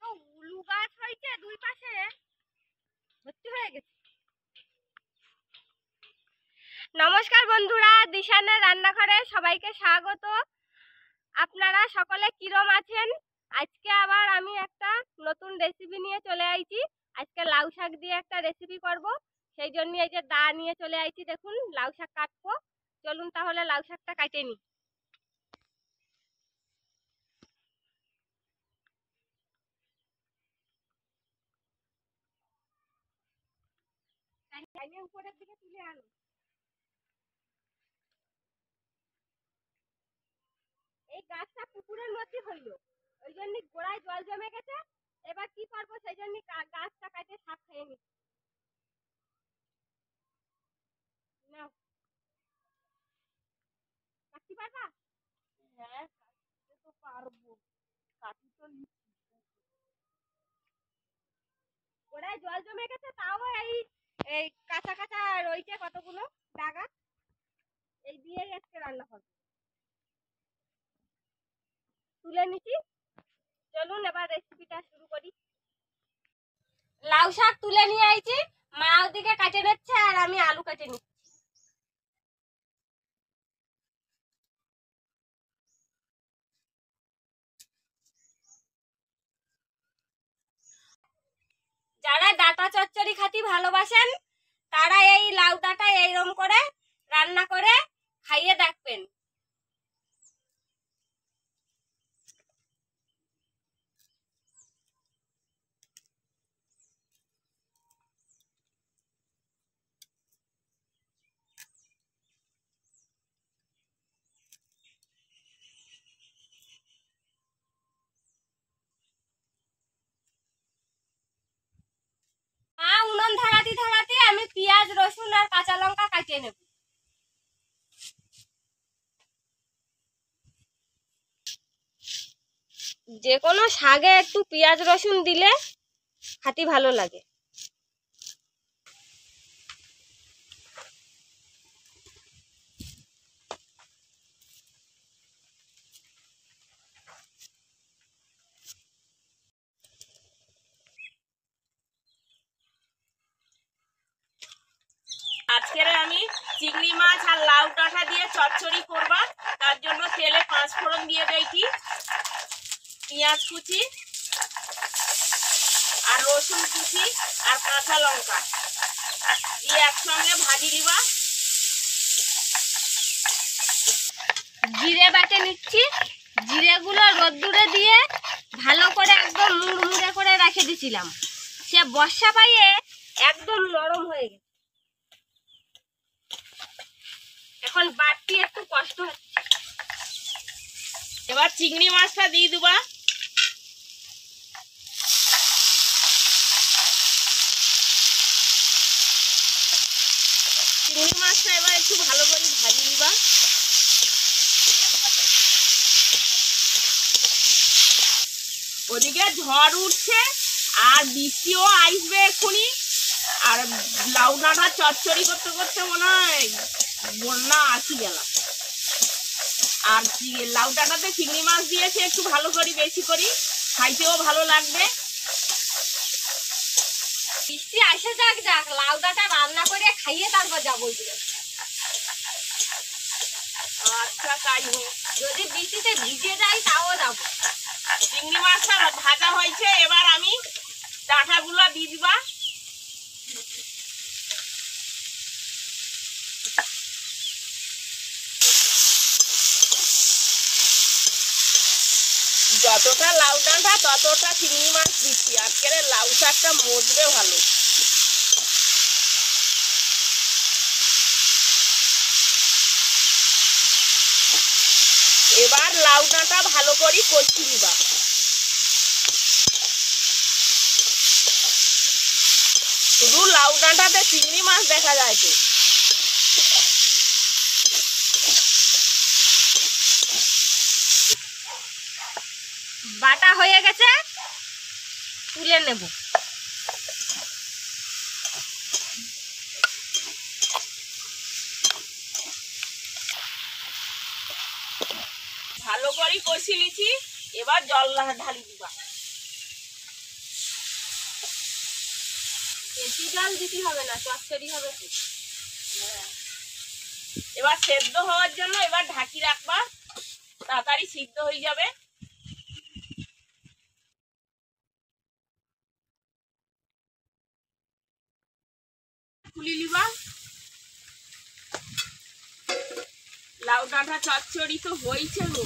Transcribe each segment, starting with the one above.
কত উলু গাছ হয়েছে দুই পাশে ভর্তি হয়ে গেছে। নমস্কার বন্ধুরা, দিশানের রান্নাঘরে সবাইকে স্বাগত। আপনারা সকলে কিরম আছেন? আজকে আবার আমি একটা নতুন রেসিপি নিয়ে চলে আইছি। আজকে লাউ শাক দিয়ে একটা রেসিপি করব, সেই জন্য এই যে দা নিয়ে চলে আইছি। দেখুন লাউ শাক কাটবো, চলুন তাহলে লাউ শাকটা কাটে নি। উপরের দিকে তুলে আনো। এই গাছটা পুকুরের মধ্যে হইল, ওই জন্য গোড়ায় জল জমে গেছে। এবার কি করবো, সেই জন্য গাছটা কাটে শাক খেয়ে নিচ্ছি। নাও, কাটতে পারবা? হ্যাঁ, কাটতে তো পারবো। কাটি তো নিচ্ছি। গোড়ায় জল জমে গেছে, তাও এই এই কাঁচা কাঁচা রয়েছে কতগুলো দাগা, এই দিয়েই আজকে রান্না করবো। তুলে নিচ্ছি, চলুন এবার রেসিপিটা শুরু করি। লাউ শাক তুলে নিয়ে আইছি, মা ওদিকে কাটে নিচ্ছে আর আমি আলু কেটে নিচ্ছি। যারা ডাঁটা চচ্চড়ি খাতি ভালোবাসেন তারা এই লাউ ডাঁটা এইরকম করে রান্না করে খাইয়ে দেখবেন। উনুন ধরাতে ধরাতে আমি পেঁয়াজ রসুন আর কাঁচা লঙ্কা কাটিয়ে নেব। যে কোনো শাকে একটু পেঁয়াজ রসুন দিলে খাতি ভালো লাগে। আজকের আমি চিংড়ি মাছ আর লাউ ডাঁটা দিয়ে চচ্চড়ি করবা, তার জন্য তেলে 5 ফোড়ন দিয়ে দিয়েছি, পেঁয়াজ কুচি আর রসুন কুচি আর কাঁচা লঙ্কা দিয়ে একসঙ্গে ভাজি দিবা। জিরে বাটে নিচ্ছি, জিরেগুলো রোদ্দুরে দিয়ে ভালো করে একদম মুড়মুড়ে করে রেখে দিছিলাম, সে বর্ষা পাইয়ে একদম নরম হয়ে গেছে। এখন বাড়তি একটু কষ্ট হচ্ছে। এবার চিংড়ি মাছটা দিয়ে দিবা। চিংড়ি মাছটা এবার একটু ভালো করে ভাজি দিবা। ওদিকে ঝড় উঠছে আর বৃষ্টিও আসবে এক্ষুনি, আর লাউ ডাঁটা চচ্চড়ি করতে করতে মনে হয় বন্যা আসি গেল। আর লাউ ডাঁটাতে চিংড়ি মাছ দিয়েছে, একটু ভালো করি বেশি করি, খাইতেও ভালো লাগবে। বৃষ্টি আসে যাক যাক, লাউ ডাঁটা রান্না করে খাইয়ে তারপর যাবো। আচ্ছা তাই হোক। যদি বৃষ্টিতে ভিজে যাই তাও যাবো। চিংড়ি মাছটা ভাজা হয়েছে, এবার আমি ডাঁটাগুলো দিয়ে দিবা। যতটা লাউ ডাঁটা ততটা চিংড়ি মাছ দিচ্ছি, আজকের লাউ শাকটা মজবে ভালো। এবার লাউ ডাঁটা ভালো করে কষি নিবা। শুধু লাউ ডাঁটাতে চিংড়ি মাছ দেখা যায় তো। বাটা হয়ে গেছে, তুলে নেব। ভালো করে কষি নিচ্ছি, এবার জল ঢালি দিবা। বেশি জল দিতে হবে না, চচ্চড়ি হবে তো। এবার সেদ্ধ হওয়ার জন্য এবার ঢাকি রাখবা, তাড়াতাড়ি সিদ্ধ হয়ে যাবে। খুলি লিবা। লাউ ডাঁটা চচ্চড়ি তো হয়েছে গো।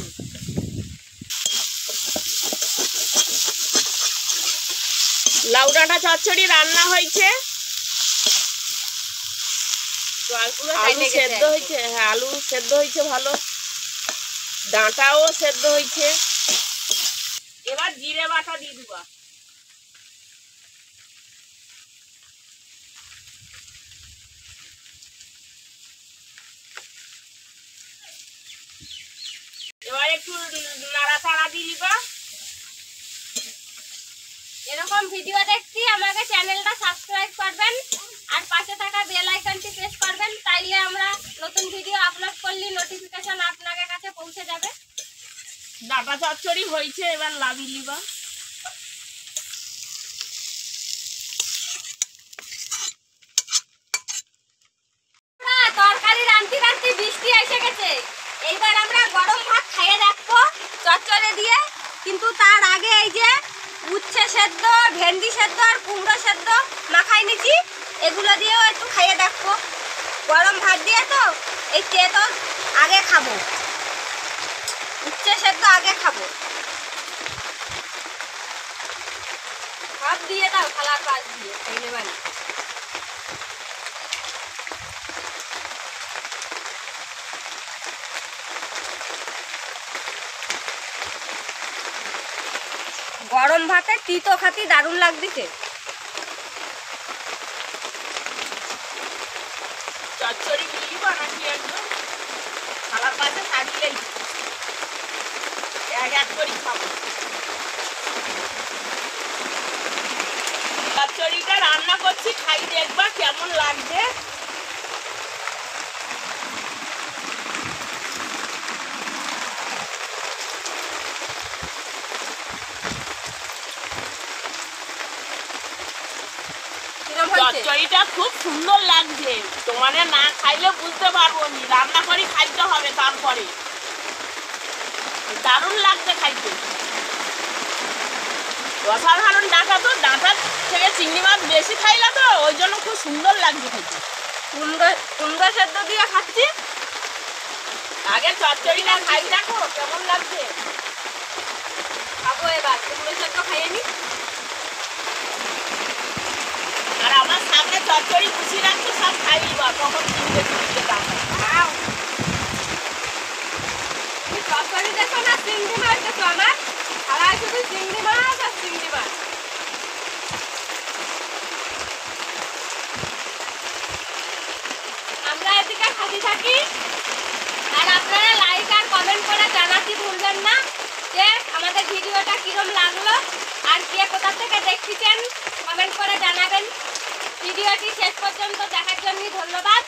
লাউ ডাঁটা চচ্চড়ি রান্না হয়েছে, আলু সেদ্ধ হয়েছে। হ্যাঁ, আলু সেদ্ধ হয়েছে ভালো, ডাঁটাও সেদ্ধ হয়েছে। এবার জিরে বাটা দিয়ে দিবা। এবার একটু নাড়াচাড়া দিয়ে দিবা। এরকম ভিডিও দেখতে আমাকে চ্যানেলটা সাবস্ক্রাইব করবেন আর পাশে থাকা বেল আইকনটি প্রেস করবেন, তাইলে আমরা নতুন ভিডিও আপলোড করলে নোটিফিকেশন আপনাদের কাছে পৌঁছে যাবে। ডাঁটা চচ্চড়ি হয়েছে, এবার লাভি লিবা। তরকারি রান্তি রান্তি বৃষ্টি এসে গেছে, এইবার আমরা গরম ভাত খাইয়ে দেখবো চচ্চড়ি দিয়ে। কিন্তু তার আগে এই যে উচ্ছে সেদ্ধ, ভেন্ডি সেদ্ধ আর কুমড়ো সেদ্ধ মাখাই নিচ্ছি, এগুলো দিয়েও একটু খাইয়ে দেখবো। গরম ভাত দিয়ে তো এই তেতো আগে খাবো, উচ্ছে সেদ্ধ আগে খাবো। ভাত দিয়ে দাও, থালার পাশ দিয়ে খাই নেবানি। গরম ভাতে তিতো খাতি দারুণ লাগতেছে। চচ্চড়ি লিবা নাকি একদম থালার পাশে থাকলেই এক এক করে খাবো। চচ্চড়িটা রান্না করছি, খাই দেখবা কেমন লাগছে। চচ্চড়িটা খুব সুন্দর লাগছে, তোমাদের না খাইলে বুঝতে পারবো নি, রান্না করে খাইতে হবে। তারপরে দারুণ লাগছে খাইতে, অসাধারণ। ডাঁটা তো, ডাঁটার থেকে চিংড়ি মাছ বেশি খাইলা তো ওই জন্য খুব সুন্দর লাগছে খাইতে। কুমড়ো সেদ্ধ দিয়ে খাচ্ছি। আগে চচ্চড়িটা খাই দেখো কেমন লাগছে। খাবো এবার, কুমড়ো সেদ্ধ খাইয়ে নি। আর আমার সামনে চচ্চড়ি খুশি রাখছে, সব খাই নিবা, কখন চিনতে চিনতে দাঁড়া। চচ্চড়ি দেখো না, চিংড়ি মাছ দেখো, আমার খাওয়ায় শুধু চিংড়ি মাছ আর চিংড়ি মাছ। আমরা এদিকে খাতে থাকি, আর আপনারা লাইক আর কমেন্ট করে জানাতে ভুলবেন না যে আমাদের ভিডিওটা কিরম লাগলো আর কে কোথা থেকে দেখতেছেন, কমেন্ট করে জানাবেন। ভিডিওটি শেষ পর্যন্ত দেখার জন্য ধন্যবাদ।